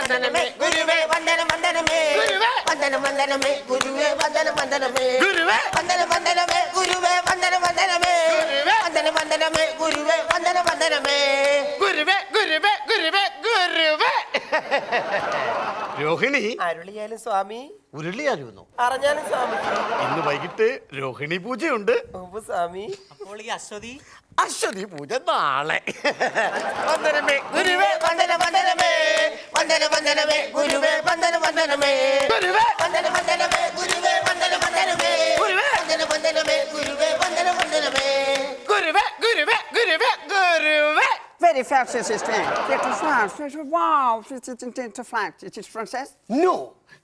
വന്ദനമേ ഗുരുവേ വന്ദനം വന്ദനമേ വന്ദനം വന്ദനമേ ഗുരുവേ വന്ദനം വന്ദനമേ വന്ദനം വന്ദനമേ ഗുരുവേ വന്ദനം വന്ദനമേ വന്ദനം വന്ദനമേ ഗുരുവേ വന്ദനം വന്ദനമേ ഗുരുവേ ഗുരുവേ ഗുരുവേ ഗുരുവേ. രോഹിണി അരുളിയാലും സ്വാമി ഉരുളിയായിരുന്നു. അറിഞ്ഞാലും സ്വാമി ഇന്ന് വൈകിട്ട് രോഹിണി പൂജയുണ്ട്. സ്വാമി അപ്പോൾ ഈ അശ്വതി അശ്വതി പൂജ നാളെ. വന്ദനമേ ഗുരുവേ വന്ദനം വന്ദനമേ വന്ദനം വന്ദനമേ ഗുരുവേ വന്ദനം വന്ദനമേ ഗുരുവേ വന്ദനം വന്ദനമേ ഗുരുവേ വന്ദനം വന്ദനമേ വന്ദനം വന്ദനമേ ഗുരുവേ വന്ദനം വന്ദനമേ ഗുരുവേ ഗുരുവേ ഗുരുവേ ഗുരുവേ. Very fast, sister. Get a flash. Wow, it's a flash. It is Frances. No,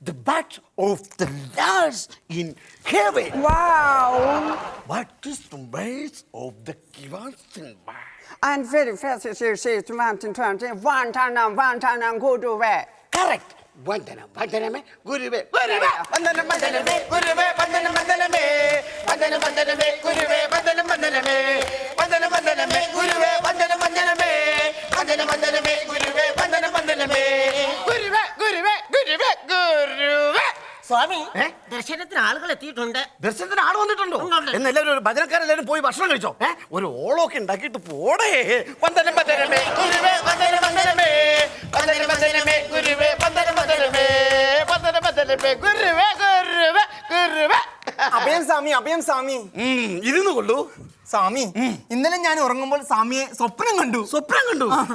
the bat of the last in heaven. Wow. What is the base of the Kivasin? And very fast, sister. To mountain twenty. One time, go to where? Correct. വന്ദനം വന്ദനമേ ഗുരുവേ ഗുരുവേ വന്ദനം വന്ദനമേ ഗുരുവേ വന്ദനം വന്ദനമേ വന്ദനം വന്ദനമേ ഗുരുവേ വന്ദനം വന്ദനമേ വന്ദനം വന്ദനമേ ഗുരുവേ വന്ദനം വന്ദനമേ വന്ദനം വന്ദനമേ ഗുരുവേ വന്ദനം വന്ദനമേ ഗുരുവേ ഗുരുവേ ഗുരുവേ ഗുരുവേ. സ്വാമി ദർശനത്തിന് ആളുകൾ എത്തിയിട്ടുണ്ട്. ദർശനത്തിന് ആട് വന്നിട്ടുണ്ടോ? ഉണ്ട്. എന്നെല്ലാവരും ഒരു ഭജനക്കാരെല്ലാവരും പോയി ഭക്ഷണം കഴിച്ചോ? ഒരു ഓളമൊക്കെ ഉണ്ടാക്കിയിട്ട് പോടേ. വന്ദനം വന്ദനമേ ഗുരുവേ വന്ദനം വന്ദനമേ വന്ദനം വന്ദനമേ ഗുരുവേ വന്ദനം വന്ദനമേ വന്ദനം വന്ദനമേ ഗുരുവേ ഗുരുവേ ഗുരുവേ. അഭയം സ്വാമി. ഇരുന്നു കൊള്ളൂ സ്വാമി, ഇന്നലെ ഞാൻ ഉറങ്ങുമ്പോൾ സ്വാമിയെ സ്വപ്നം കണ്ടു.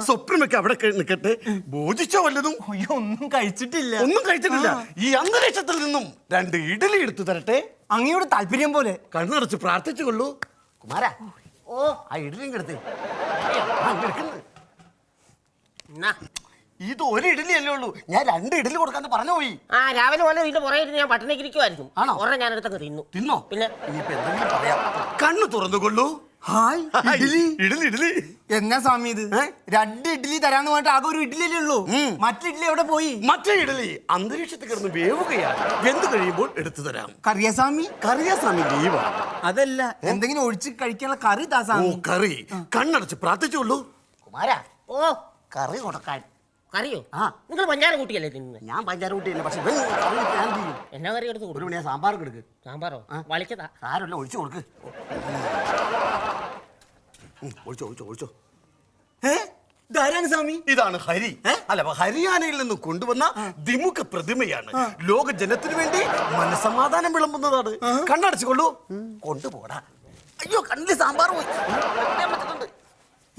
സ്വപ്നമൊക്കെ അവിടെ നിൽക്കട്ടെ. ഭോജിച്ചോ വല്ലതും? അയ്യോ, ഒന്നും കഴിച്ചിട്ടില്ല. ഒന്നും കഴിച്ചിട്ടില്ല. ഈ അന്തരീക്ഷത്തിൽ നിന്നും 2 ഇഡലി എടുത്തു തരട്ടെ? അങ്ങയോട് താല്പര്യം പോലെ. കണ്ണടച്ച് പ്രാർത്ഥിച്ചു കൊള്ളൂ. കുമാര, ആ ഇഡലിയും കിടത്തി. ഇത് ഒരു ഇഡലി അല്ലേ ഉള്ളൂ. ഞാൻ 2 ഇഡലി കൊടുക്കാന്ന് പറഞ്ഞു പോയി. രാവിലെ പോലെ ഇതിന്റെ പുറകെ ഇരുന്ന് ഞാൻ പട്ടിണിക്ക് ഇരിക്കുമായിരുന്നു. ആണോ? ഒരെണ്ണം ഞാൻ എടുത്തങ്ങ് തിന്നോ? പിന്നെ ഇനിയിപ്പോ എന്തെങ്കിലും പറയാം. കണ്ണു തുറന്നുകൊള്ളൂ. ഹായ്, ഇഡലി. എന്നാ സ്വാമി ഇത്? 2 ഇഡ്ഡലി തരാന്ന് പറഞ്ഞിട്ട് ആകെ 1 ഇഡ്ഡലി അല്ലേ ഉള്ളൂ. മറ്റു ഇഡ്ഡലി എവിടെ പോയി? മറ്റേ ഇഡലി അന്തരീക്ഷത്തിൽ കിടന്ന് വേവുകയാണ്. വെന്ത് കഴിയുമ്പോൾ എടുത്തു തരാം. കറിയാസ്വാമി? കറിയാസ്വാമി ലീവാണ്. അതല്ല, എന്തെങ്കിലും ഒഴിച്ച് കഴിക്കാനുള്ള കറി താ സ്വാമി. കറി. കണ്ണടച്ച് പ്രാർത്ഥിച്ചോളൂ. കുമാരാ, കറി കൊടുക്കാൻ. കറിയോ? നിങ്ങൾ പഞ്ചാര കൂട്ടിയല്ലേ തിന്നുന്നത്? ഞാൻ പഞ്ചാര കൂട്ടിയില്ല. പക്ഷെ ഇവൻ കറി ഞാൻ ചെയ്യും. എന്നാ കറി എടുത്ത് ഒരു മണിയാ സാമ്പാർ കൊടുക്ക്. സാമ്പാറോ? വളിക്കതാ. സാരമല്ല, ഒഴിച്ചു കൊടുക്ക്. ഒഴിച്ചോ. ധാരാണ് സ്വാമി. ഇതാണ് ഹരി. അല്ല, ഹരിയാനയിൽ നിന്ന് കൊണ്ടുവന്ന ദ്വിമുഖ പ്രതിമയാണ്. ലോക ജനത്തിനു വേണ്ടി മനസമാധാനം വിളമ്പുന്നതാണ്. കണ്ണടച്ചുകൊള്ളൂ. കൊണ്ടുപോടാ. അയ്യോ, കണ്ണിൽ സാമ്പാർ പോയി.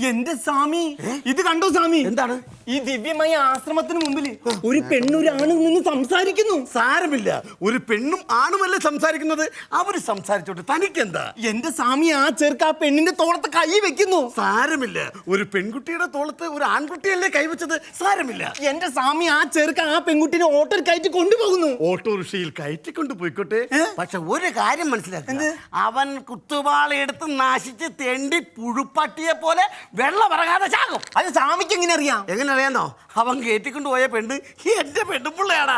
എന്റെ സ്വാമി, ഇത് കണ്ടോ സ്വാമി? എന്താണ്? ഈ ദിവ്യമായ ആശ്രമത്തിന് മുമ്പിൽ ഒരു പെണ്ണൊരാണും നിന്ന് സംസാരിക്കുന്നു. സാരമില്ല, ഒരു പെണ്ണും ആണുമല്ലേ സംസാരിക്കുന്നത്. അവര് സംസാരിച്ചോട്ടെ, തനിക്കെന്താ? എന്റെ സ്വാമി, ആ ചെറുക്ക് ആ പെണ്ണിന്റെ തോളത്ത് കൈ വെക്കുന്നു. സാരമില്ല, ഒരു പെൺകുട്ടിയുടെ തോളത്ത് ഒരു ആൺകുട്ടിയല്ലേ കൈവച്ചത്. സാരമില്ല. എന്റെ സ്വാമി, ആ ചെറുക്ക് ആ പെൺകുട്ടിനെ ഓട്ടോയിൽ കയറ്റി കൊണ്ടുപോകുന്നു. ഓട്ടോറിക്ഷയിൽ കയറ്റിക്കൊണ്ട് പോയിക്കോട്ടെ. പക്ഷെ ഒരു കാര്യം മനസ്സിലാക്കുക, അവൻ കുത്തുവാളെടുത്ത് നാശിച്ച് തെണ്ടി പുഴുപ്പട്ടിയെ പോലെ വെള്ളം ഇറങ്ങാതെ ചാകും. അത് സ്വാമിക്ക് എങ്ങനെ അറിയാം? എങ്ങനെ അറിയാന്നോ? അവൻ കയറ്റിക്കൊണ്ട് പോയ പെണ്ണ് എന്റെ പെണ്ണുപിള്ളയാടാ.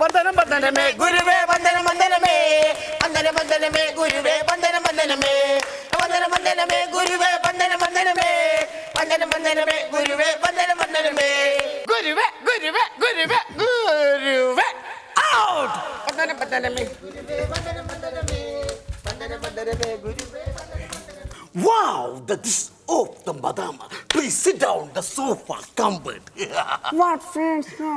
വന്ദനം വന്ദനമേ ഗുരുവേ വന്ദനം വന്ദനമേ വന്ദനം വന്ദനമേ ഗുരുവേ വന്ദനം വന്ദനമേ വന്ദനം വന്ദനമേ ഗുരുവേ വന്ദനം വന്ദനമേ വന്ദനം വന്ദനമേ ഗുരുവേ വന്ദനം വന്ദനമേ ഗുരുവേ ഗുരുവേ ഗുരുവേ ഗുരുവേ ഔട്ട്. വന്ദനം വന്ദനമേ ഗുരുവേ വന്ദനം വന്ദനമേ വന്ദനം വന്ദനമേ ഗുരുവേ. Wow, that is of the madama. Please sit down. The sofa comfort. What friends no?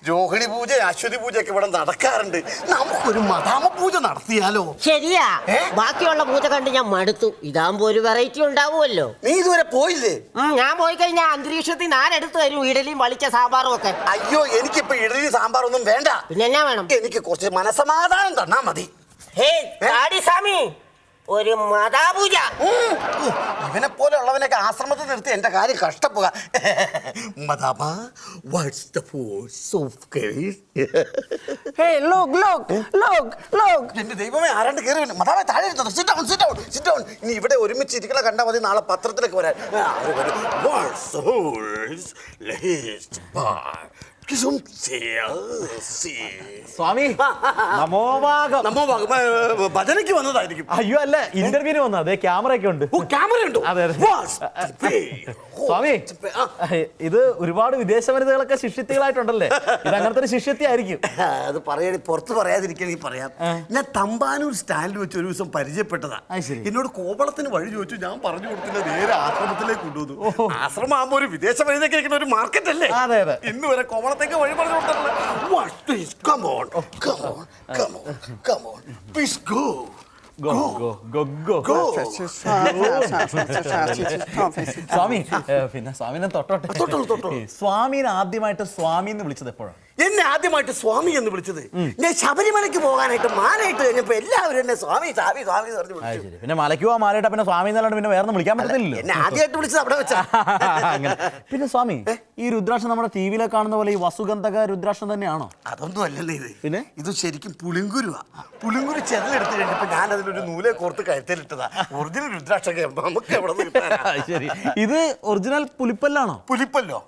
Rohini പൂജ, അശ്വതി പൂജയൊക്കെ ഇവിടെ നടക്കാറുണ്ട്. നമുക്കൊരു മദാമ പൂജ നടത്തിയാലോ? ശരിയാ. ബാക്കിയുള്ള പൂജ കണ്ട് ഞാൻ മടുത്തു. ഇതാകുമ്പോ ഒരു വെറൈറ്റി ഉണ്ടാവുമല്ലോ. നീ ഇതുവരെ പോയില്ലേ? ഞാൻ പോയി കഴിഞ്ഞാൽ അന്തരീക്ഷത്തിൽ ഞാൻ എടുത്തു തരും ഇഡലിയും വളിച്ച സാമ്പാറും ഒക്കെ. അയ്യോ, എനിക്കിപ്പോ ഇഡലി സാമ്പാറൊന്നും വേണ്ട. പിന്നെ എന്നാ വേണം? എനിക്ക് കുറച്ച് മനസമാധാനം തന്നാ മതി. സ്വാമി, ഒരു മതാപൂജ. ഇവനെ പോലെ ഉള്ളവനൊക്കെ ആശ്രമത്തിൽ നിർത്തി എന്റെ കാര്യം കഷ്ടപ്പുക. മദാമ, what's the force of case? Hey, look. എന്റെ ദൈവമേ, ആരാണ്ട് കയറി വന്നു. മദാമ, താഴെ ഇരുന്നോ. Sit down. ഇനി ഇവിടെ ഒരുമിച്ച് ഇരിക്കണ കണ്ടാൽ മതി, നാളെ പത്രത്തിലൊക്കെ വരാൻ. സ്വാമി നമോഭാഗം. ഭജനയ്ക്ക് വന്നതായിരിക്കും. അയ്യോ അല്ല, ഇന്റർവ്യൂവിന് വന്ന അതെ, ക്യാമറ ഒക്കെ ഉണ്ട്. ക്യാമറ ഉണ്ടോ? അതെ അതെ. സ്വാമി, ഇത് ഒരുപാട് വിദേശ വനിതകളൊക്കെ ശിഷ്യത്തികളായിട്ടുണ്ടല്ലേ? ഇത് അങ്ങനത്തെ ഒരു ശിഷ്യത്തി ആയിരിക്കും. അത് പറയാൻ പുറത്ത് പറയാതിരിക്കണെങ്കിൽ പറയാം. ഞാൻ തമ്പാനൂർ സ്റ്റാൻഡിൽ വെച്ച് ഒരു ദിവസം പരിചയപ്പെട്ടതാ. എന്നോട് കോവളത്തിന് വഴി ചോദിച്ചു, ഞാൻ പറഞ്ഞു കൊടുത്തില്ല, നേരെ ആശ്രമത്തിലേക്ക് കൊണ്ടുവന്നു. ആശ്രമം ആകുമ്പോ ഒരു വിദേശ വനിതയ്ക്ക് ഇരിക്കുന്ന ഒരു മാർക്കറ്റ് അല്ലേ? അതെ അതെ. ഇന്ന് വരെ കോവളത്തേക്ക് വഴി പറഞ്ഞു കൊടുത്തിട്ടില്ല. സ്വാമി, പിന്നെ സ്വാമിനെ തൊട്ടോട്ടെ. സ്വാമിനെ ആദ്യമായിട്ട് സ്വാമി എന്ന് വിളിച്ചത് എപ്പോഴാണ്? എന്നെ ആദ്യമായിട്ട് സ്വാമി എന്ന് വിളിച്ചത് ഞാൻ ശബരിമലയ്ക്ക് പോകാനായിട്ട് മാലയിട്ട് കഴിഞ്ഞപ്പോ എല്ലാവരും എന്നെ സ്വാമി സ്വാമി സ്വാമി എന്ന് പറഞ്ഞു വിളിച്ചു. പിന്നെ മലയ്ക്ക് പോവാൻ മാലയിട്ട പിന്നെ സ്വാമി എന്നല്ലാണ്ട് പിന്നെ വേറെ വിളിക്കാൻ പറ്റത്തില്ലല്ലോ. എന്നെ ആദ്യമായിട്ട് വിളിച്ചത് അവിടെ വെച്ചാ. പിന്നെ സ്വാമി, ഈ രുദ്രാക്ഷം നമ്മുടെ ടി വിയിലെ കാണുന്ന പോലെ ഈ വസുഗന്ധക രുദ്രാക്ഷം തന്നെയാണോ? അതൊന്നും അല്ലല്ലേ ഇത്. പിന്നെ ഇത് ശരിക്കും പുളിങ്കുരുവാ. പുളിങ്കുരു ചെതലെടുത്ത് കഴിഞ്ഞപ്പോ ഞാൻ അതിലൊരു നൂലെ കോർത്ത് കഴുത്തിലിട്ടതാ. ഒറിജിനൽ രുദ്രാക്ഷൊക്കെ നമുക്ക് എവിടെ നിന്ന് കിട്ടാനാ? ശരി, ഇത് ഒറിജിനൽ പുലിപ്പല്ലാണോ? പുലിപ്പല്ലോ?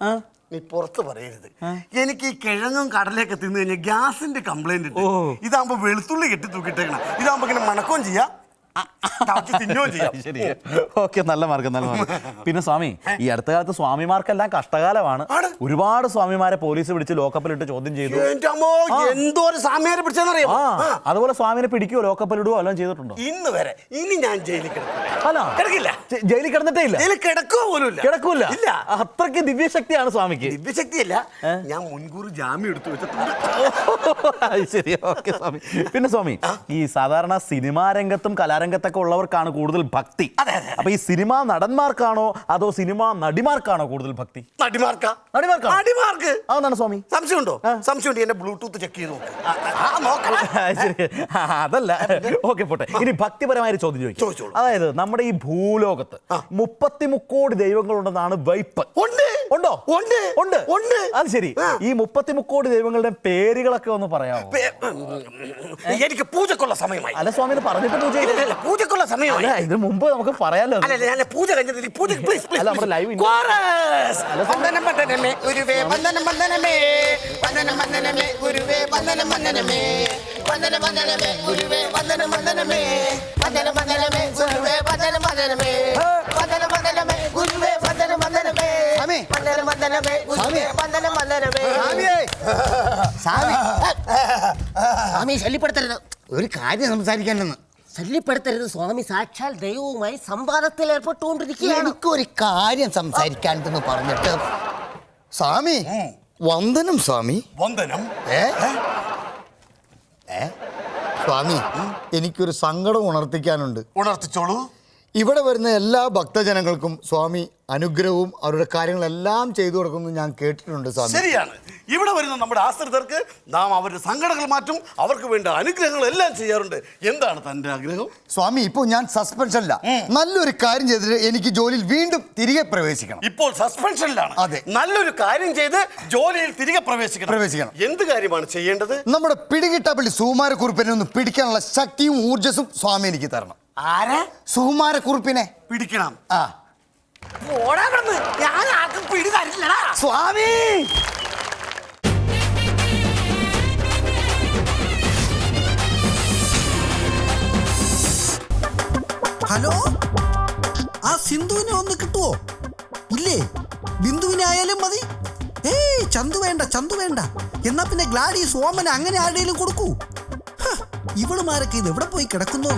നീ പുറത്ത് പറയരുത്. എനിക്ക് ഈ കിഴങ്ങും കടലയൊക്കെ തിന്നു കഴിഞ്ഞാൽ ഗ്യാസിന്റെ കംപ്ലൈന്റ് ഉണ്ട്. ഇതാകുമ്പോ വെളുത്തുള്ളി കെട്ടി തൂക്കിട്ടേക്കണം. ഇതാകുമ്പോ ഇങ്ങനെ മണക്കുകയും ചെയ്യാം, തിന്നുകയും ചെയ്യാം. ശരി, ഓക്കെ, നല്ല മാർഗം, നല്ല മാർഗം. പിന്നെ സ്വാമി, ഈ അടുത്ത കാലത്ത് സ്വാമിമാർക്കെല്ലാം കഷ്ടകാലമാണ്. ഒരുപാട് സ്വാമിമാരെ പോലീസ് പിടിച്ച് ലോക്കപ്പിലിട്ട് ചോദ്യം ചെയ്തു. എന്തോരം സ്വാമിയാരെ പിടിച്ചെന്നറിയാമോ? അതുപോലെ സ്വാമിനെ പിടിക്കുകയോ ലോക്കപ്പിലിടുകയോ എല്ലാം ചെയ്തിട്ടുണ്ടോ? ഇന്ന് വരെ. ഇനി ഞാൻ ജയിലിൽ കിടക്കില്ല. ജയിലിൽ കിടന്നിട്ടേ ഇല്ല. ജയിലിൽ കിടക്കുക പോലും കിടക്കൂല. ഇല്ല. അത്രയ്ക്ക് ദിവ്യശക്തിയാണ് സ്വാമിക്ക്. ദിവ്യശക്തിയല്ല, ഞാൻ മുൻകൂർ ജാമ്യം എടുത്തു വെച്ചിട്ടുണ്ട്. ശരി, ഓക്കെ സ്വാമി. പിന്നെ സ്വാമി, ഈ സാധാരണ സിനിമാ രംഗത്തും കലാരംഗത്തൊക്കെ ഉള്ളവർക്കാണ് കൂടുതൽ ഭക്തി. അപ്പൊ ഈ സിനിമാ നടന്മാർക്കാണോ അതോ സിനിമാ നടിമാർക്കാണോ കൂടുതൽ ഭക്തി? നടിമാർക്ക്. അതെന്താണ് സ്വാമി? സംശയമുണ്ടോ? സംശയമുണ്ട്. എന്റെ ബ്ലൂടൂത്ത് ചെക്ക് ചെയ്ത് ശരി, അതല്ല. ഓക്കെ, പോട്ടെ. ഇനി ഭക്തിപരമായ ഒരു ചോദ്യം ചോദിച്ചു. അതായത് നമ്മുടെ ഈ ഭൂലോകത്ത് 33 കോടി ദൈവങ്ങളുണ്ടെന്നാണ് വൈപ്പ്. ഉണ്ടോ? ഉണ്ട്. അത് ശരി. ഈ 33 കോടി ദൈവങ്ങളുടെ പേരുകളൊക്കെ ഒന്ന് പറയാമോ? എനിക്ക് പൂജക്കുള്ള സമയമായി. അല്ല സ്വാമി, പറഞ്ഞിട്ട് പൂജക്കുള്ള സമയമായി. ഇതിന് മുമ്പ് നമുക്ക് പറയാലോ. പൂജ കഴിഞ്ഞതിൽ പൂജ അല്ല, നമ്മുടെ ലൈവ് വന്ദനം വന്ദനമേ ഗുരുവേ വന്ദനം വന്ദനമേ വന്ദനം വന്ദനമേ ഗുരുവേ വന്ദനം വന്ദനമേ വന്ദനം വന്ദനമേ ഗുരുവേ വന്ദനം വന്ദനമേ വന്ദനം വന്ദനമേ ഗുരുവേ വന്ദനം വന്ദനമേ വന്ദനം വന്ദനമേ ഗുരുവേ വന്ദനം വന്ദനമേ വന്ദനം വന്ദനമേ ഗുരുവേ വന്ദനം വന്ദനമേ. സ്വാമി ശല്യപ്പെടുത്തരുത്, ഒരു കാര്യം സംസാരിക്കാനെന്ന്. ശല്യപ്പെടുത്തരുത് സ്വാമി, സാക്ഷാൽ ദൈവവുമായി സംവാദത്തിൽ ഏർപ്പെട്ടുകൊണ്ടിരിക്കുകയാണ്. എനിക്കൊരു കാര്യം സംസാരിക്കാനെന്ന് പറഞ്ഞിട്ട് സ്വാമി വന്ദനം. സ്വാമി വന്ദനം. സ്വാമി, എനിക്കൊരു സങ്കടം ഉണർത്തിക്കാനുണ്ട്. ഉണർത്തിച്ചോളൂ. ഇവിടെ വരുന്ന എല്ലാ ഭക്തജനങ്ങൾക്കും സ്വാമി അനുഗ്രഹവും അവരുടെ കാര്യങ്ങളെല്ലാം ചെയ്തു കൊടുക്കുന്നത് ഞാൻ കേട്ടിട്ടുണ്ട് സ്വാമി. ശരിയാണ്. ഇവിടെ വരുന്ന നമ്മുടെ ആശ്രിതർക്ക് നാം അവരുടെ സങ്കടങ്ങൾ മാറ്റും, അവർക്ക് വേണ്ട അനുഗ്രഹങ്ങൾ എല്ലാം ചെയ്യാറുണ്ട്. എന്താണ് തന്റെ ആഗ്രഹം? സ്വാമി, ഇപ്പോൾ ഞാൻ സസ്പെൻഷനില്ല. നല്ലൊരു കാര്യം ചെയ്തിട്ട് എനിക്ക് ജോലിയിൽ വീണ്ടും തിരികെ പ്രവേശിക്കണം. ഇപ്പോൾ സസ്പെൻഷനിലാണ്. അതെ. നല്ലൊരു കാര്യം ചെയ്ത് ജോലിയിൽ തിരികെ പ്രവേശിക്കണം. എന്ത് കാര്യമാണ് ചെയ്യേണ്ടത്? നമ്മുടെ പിടികിട്ടാപ്പള്ളി സുകുമാരക്കുറുപ്പിനെ ഒന്ന് പിടിക്കാനുള്ള ശക്തിയും ഊർജസും സ്വാമി എനിക്ക് തരണം. ആരെ? സുകുമാരക്കുറുപ്പിനെ പിടിക്കണം. ഞാൻ ആർക്കും പിടി തരില്ലടാ സ്വാമി. ഹലോ, ആ സിന്ധുവിനെ ഒന്ന് കിട്ടുവോ? ഇല്ലേ, ബിന്ദുവിനെ ആയാലും മതി. ചന്തു വേണ്ട. എന്നാ പിന്നെ ഗ്ലാഡീസ്, ഓമന അങ്ങനെ ആരുടെയും കൊടുക്കൂ. ഇവളുമാരൊക്കെ ഇത് എവിടെ പോയി കിടക്കുന്നു?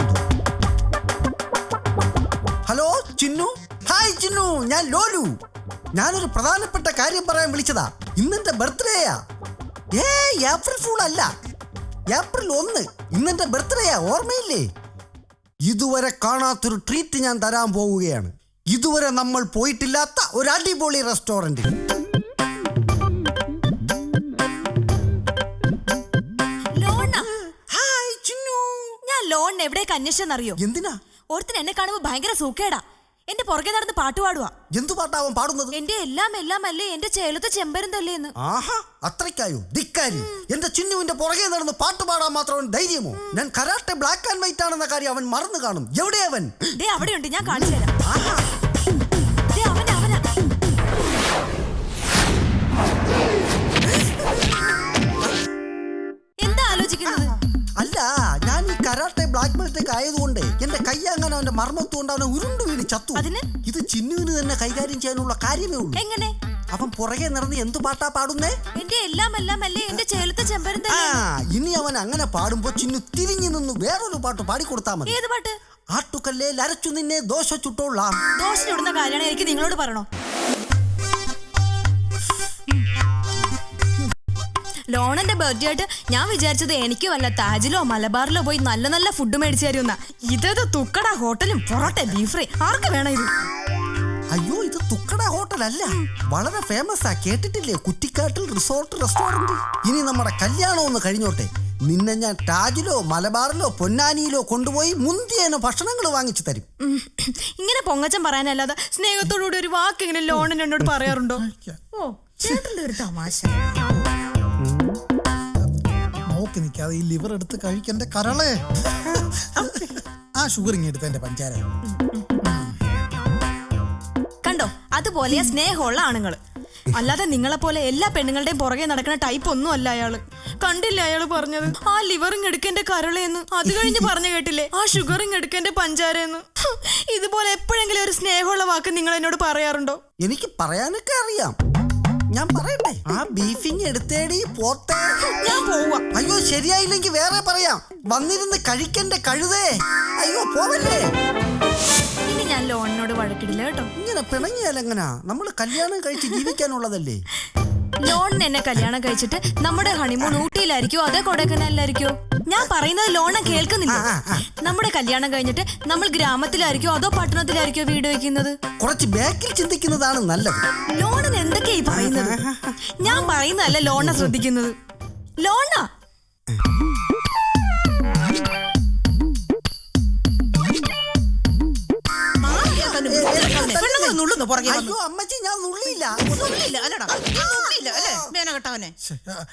ഹലോ ചിന്നു. ഹായ് ചിന്നു, ഞാൻ ലോലു. ഞാനൊരു പ്രധാനപ്പെട്ട കാര്യം പറയാൻ വിളിച്ചതാ. ഇന്നെന്റെ ബർത്ത്ഡേയാ. ഏപ്രിൽ ഫൂൾ അല്ല, ഏപ്രിൽ 1. ഇന്നെന്റെ ബർത്ത്ഡേയാ, ഓർമ്മയില്ലേ? ഇതുവരെ കാണാത്തൊരു ട്രീറ്റ് ഞാൻ തരാൻ പോവുകയാണ്. ഇതുവരെ നമ്മൾ പോയിട്ടില്ലാത്ത ഒരു അടിപൊളി റെസ്റ്റോറന്റ്. ഹായ് ചിന്നു. ഞാൻ ലോണിന് എവിടേക്ക് അന്വേഷിച്ചെന്നറിയോ? എന്തിനാ? ഒരുത്തിന് എന്നെ കാണുമ്പോ ഭയങ്കര സൂക്കേടാ. എന്റെ പുറകെ നടന്ന് പാട്ട് പാടുവാ. എന്തു പാട്ടാവൻ പാടുന്നത്? എന്റെ എല്ലാം അല്ലേ എന്റെ ചേലത്തെ ചെമ്പരും തല്ലേന്ന്. ആഹാ, അത്രയ്ക്കായോ ധിക്കാരി. എന്റെ ചിന്നുവിന്റെ പുറകെ നടന്ന് പാട്ട് പാടാൻ മാത്രം ധൈര്യമോ? ഞാൻ കരാട്ടെ ബ്ലാക്ക് ആൻഡ് വൈറ്റ് ആണെന്ന കാര്യം അവൻ മറന്നു കാണും. എവിടെ അവൻ? ദേ അവിടെയുണ്ട്, ഞാൻ കാണിച്ചു തരാം. ആഹാ, ദേ അവനാ. മിസ്റ്റേക്ക് ആയതുകൊണ്ട് എന്റെ കൈ അങ്ങനെ അവന്റെ മർമ്മത്തുകൊണ്ട് അവനെ ഉരുണ്ടു വീണ് ചത്തു. അതിന്? ഇത് ചിന്നുവിന് തന്നെ കൈകാര്യം ചെയ്യാനുള്ള കാര്യമേ ഉള്ളൂ. എങ്ങനെ? അവൻ പുറകെ നടന്ന് എന്തു പാട്ടാ പാടുന്നേ? എന്റെ എല്ലാം അല്ലേ എന്റെ ചേലത്തെ ചെമ്പരം ആ, ഇനി അവൻ അങ്ങനെ പാടുമ്പോ ചിന്നു തിരിഞ്ഞു നിന്ന് വേറൊരു പാട്ട് പാടിക്കൊടുത്താ മതി. ഏത് പാട്ട്? ആട്ടുകല്ലേ അരച്ചു നിന്നെ ദോശ ചുട്ടോളാം. ദോശ ചുടുന്ന കാര്യമാണ് എനിക്ക് നിങ്ങളോട് പറയണോ? ലോണന്റെ ബർത്ത്ഡേ ആയിട്ട് ഞാൻ വിചാരിച്ചത് എനിക്ക് വല്ല താജിലോ മലബാറിലോ പോയി നല്ല നല്ല ഫുഡ് മേടിച്ചു തരുന്ന. ഇതേത് തുക്കട ഹോട്ടലും പൊറോട്ട ബീഫ് ഫ്രൈ ആർക്ക് വേണം ഇത്? അയ്യോ, ഇത് തുക്കട ഹോട്ടൽ അല്ല, വളരെ ഫേമസ് ആ. കേട്ടിട്ടില്ലേ കുറ്റിക്കാട്ടിൽ റിസോർട്ട് റെസ്റ്റോറന്റ്? ഇനി നമ്മുടെ കല്യാണം ഒന്ന് കഴിഞ്ഞോട്ടെ, നിന്നെ ഞാൻ താജിലോ മലബാറിലോ പൊന്നാനിയിലോ കൊണ്ടുപോയി മുന്തിയേന ഭക്ഷണങ്ങൾ വാങ്ങിച്ചു തരും. ഇങ്ങനെ പൊങ്ങച്ചം പറയാനല്ലാതെ സ്നേഹത്തോടുകൂടി ഒരു വാക്ക് ഇങ്ങനെ ലോണിന് എന്നോട് പറയാറുണ്ടോ? ഓ, ചേട്ടന്റെ ഒരു തമാശ. നോക്കി നിൽക്കാതെ ഈ ലിവർ എടുത്ത് കഴിക്കണ്ട കരളേ. ആ ഷുഗർ ഇങ്ങനെ എടുത്ത എന്റെ പഞ്ചാര കണ്ടോ, അതുപോലെയാ സ്നേഹമുള്ള ആണുങ്ങള്. അല്ലാതെ നിങ്ങളെ പോലെ എല്ലാ പെണ്ണുങ്ങളുടെയും പുറകെ നടക്കുന്ന ടൈപ്പ് ഒന്നും അല്ല അയാള്. കണ്ടില്ല അയാള് പറഞ്ഞത്? ആ ലിവറിങ് എടുക്കേന്റെ കരളേന്ന്. അത് കഴിഞ്ഞ് പറഞ്ഞു കേട്ടില്ലേ, ആ ഷുഗറിങ് എടുക്കേന്റെ പഞ്ചാരന്ന്. ഇതുപോലെ എപ്പോഴെങ്കിലും ഒരു സ്നേഹമുള്ള വാക്ക് നിങ്ങൾ എന്നോട് പറയാറുണ്ടോ? എനിക്ക് പറയാനൊക്കെ അറിയാം, ഞാൻ പറയട്ടെ. ആ ബീഫിങ് എടുത്തേടി പോത്തെ. ഞാൻ പോവാ. അയ്യോ, ശരിയായില്ലെങ്കിൽ വേറെ പറയാം. വന്നിരുന്ന് കഴിക്കണ്ട കഴുതേ. അയ്യോ, പോവല്ലേ. ഇനി ഞാൻ ലോണിനോട് വഴക്കിടില്ല കേട്ടോ. ഇങ്ങനെ പിണങ്ങിയാലെങ്ങനാ? നമ്മൾ കല്യാണം കഴിച്ച് ജീവിക്കാനുള്ളതല്ലേ. ലോണിന് എന്നെ കല്യാണം കഴിച്ചിട്ട് നമ്മുടെ ഹണിമൂൺ ഊട്ടിയിലായിരിക്കോ അതേ കൊടൈക്കനാലിലായിരിക്കോ? ഞാൻ പറയുന്നത് ലോണ കേൾക്കുന്നില്ല. നമ്മുടെ കല്യാണം കഴിഞ്ഞിട്ട് നമ്മൾ ഗ്രാമത്തിലായിരിക്കോ അതോ പട്ടണത്തിലായിരിക്കോ വീട് വെക്കുന്നത്? കുറച്ച് ബാക്കിൽ ചിന്തിക്കുന്നതാണ് നല്ലത്. ലോണിന് എന്തൊക്കെയായി പറയുന്നത്? ഞാൻ പറയുന്നതല്ല ലോണ ശ്രദ്ധിക്കുന്നത്. ലോണ അയ്യോ അമ്മച്ചി, ഞാൻ നുള്ളിയില്ല.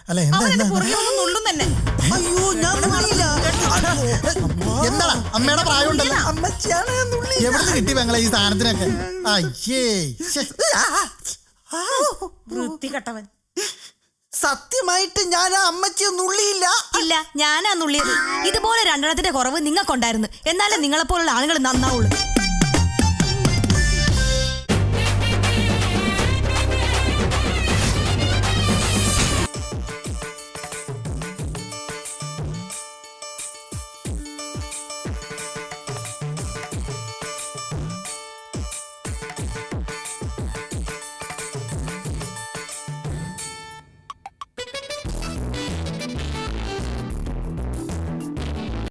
അല്ല എന്താ അയ്യോ, ഞാൻ നുള്ളിയില്ല. എന്താടാ അമ്മയുടെ പ്രായം ഉണ്ടല്ലോ. അമ്മച്ചിയാണ് ഞാൻ നുള്ളി. എവിടുന്ന് കിട്ടി പെങ്ങളെ ഈ സാധനത്തിനൊക്കെ? അയ്യേ, വൃത്തികെട്ടവൻ. സത്യമായിട്ട് ഞാൻ ആ അമ്മച്ചിയെ നുള്ളിയില്ല. ഇല്ല, ഞാനാ നുള്ളിയത്. ഇതുപോലെ രണ്ടെണ്ണത്തിന്റെ കുറവ് നിങ്ങൾക്കുണ്ടായിരുന്നു. എന്നാലേ നിങ്ങളെപ്പോലുള്ള ആളുകൾ നന്നാവുള്ളൂ.